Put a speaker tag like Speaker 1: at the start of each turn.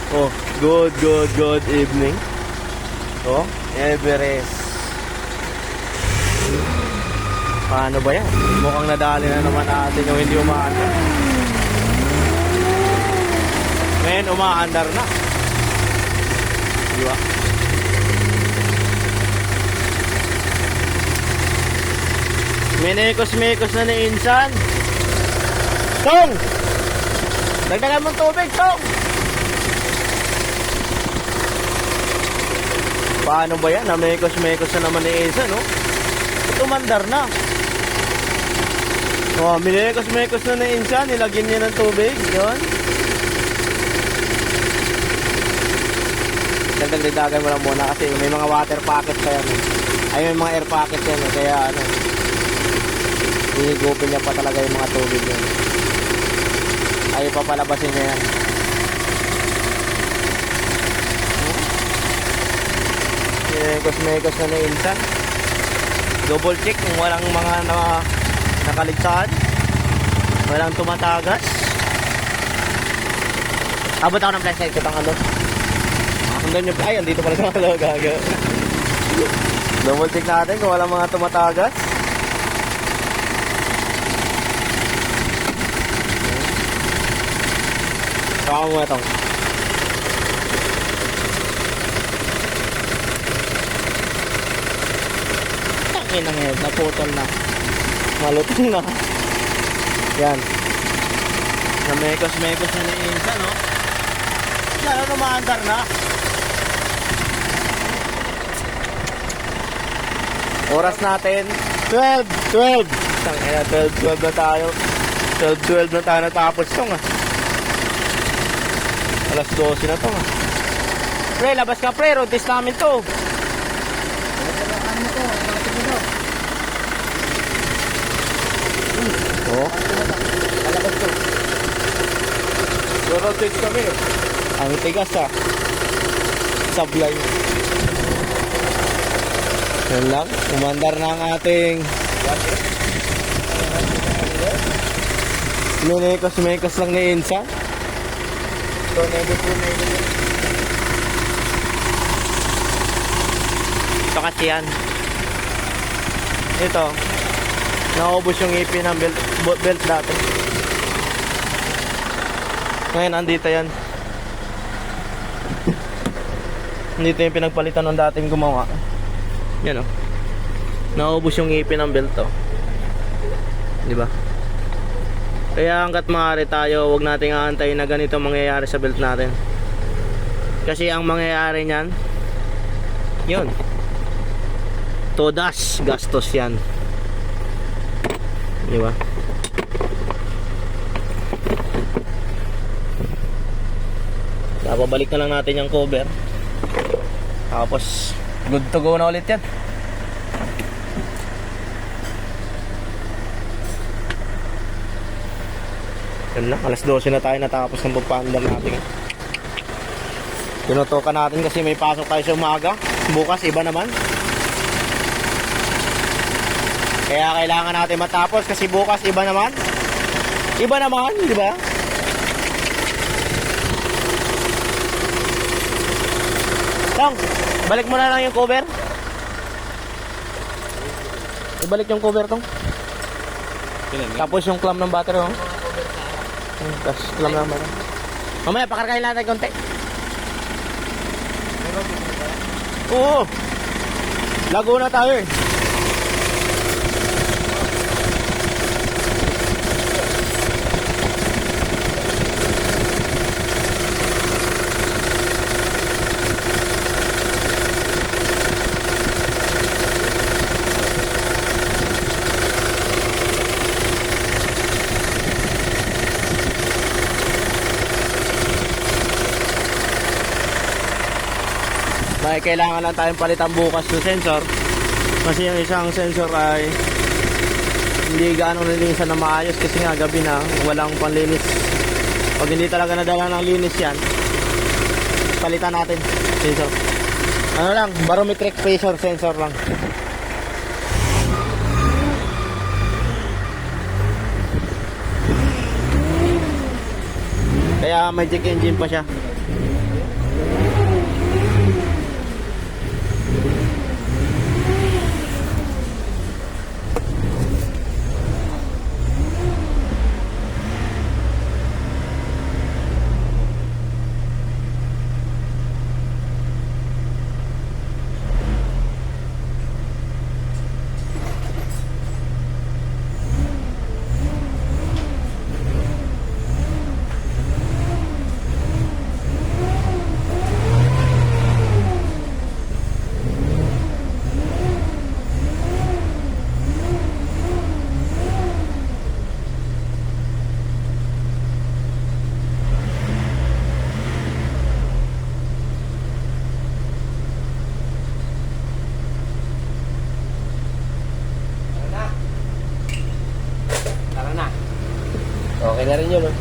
Speaker 1: Oh, good evening. Oh, Everest. Paano ba yan? Mukhang nadali na naman natin yung hindi umaandar. Ngayon, umaandar na. Di ba? Minekos-mekos na ni Insan. Tong! Dagdagan mong tubig, Tong! Paano ba yan? Namekos-mekos na naman ni Insan, no? Ito mandar na. Oh, minekos-mekos na ni Insan. Nilagyan niya ng tubig. Yun. Dagdagan mo lang muna kasi may mga water packet pa yan. Ay, may mga air packet yan. Kaya ano, hinigupin niya pa talaga yung mga tubig yan. Ayaw pa palabasin niya yan. Mekos na ni Insan. Double check kung walang mga nakaligtaan, walang tumatagas. Abot ako ng flashlight ko tang ano. Sundan nyo. Ay, andito pala sa mga gaga. Double check natin kung walang mga tumatagas. Saka mo itong inang head, naputol na, malutong na. Yan, namekos na ni Insan, no? Yan, ano, maandar na. Oras natin 12 tangina, 12 na tayo. 12 na tayo natapos tong alas 12 na to. Pre, labas ka pre, road test namin to. Oh. Kalabas to. Rotate kami. Ang tigas sablay. Yan lang. Umandar na ang ating minekos lang ni Insan. Ito kasi yan. Ito. Naubos yung ipin ng belt dati. Ngayon, andito yan. Andito yung pinagpalitan ng dating gumawa. Yan o. Naubos yung ipin ng belt, oh. Diba? Kaya hanggat maaari tayo, huwag nating aantayin na ganito mangyayari sa belt natin. Kasi ang mangyayari niyan, yun, todas gastos yan. Diba? Napabalik na lang natin yung cover. Tapos good to go na ulit yan. Yan na, alas 12 na tayo natapos ng pagpaandar natin. Tinutukan natin kasi may pasok tayo sa umaga. Bukas iba naman. Kaya kailangan natin matapos kasi bukas iba naman. Iba naman, di ba? Tong, balik mo na lang yung cover. Ibalik yung cover, Tong. Tapos yung clamp ng battery, oh. Tapos clamp ng battery. Mamaya, pakargahin natin konti. Oo. Lago na tayo eh. May kailangan lang tayong palitan bukas ng sensor kasi yung isang sensor ay hindi gaano nilinisan na maayos kasi nga gabi na walang panlinis. Pag hindi talaga nadala ng linis yan, palitan natin sensor. Ano lang, barometric pressure sensor lang. Kaya may check engine pa siya.
Speaker 2: na rin yun, no?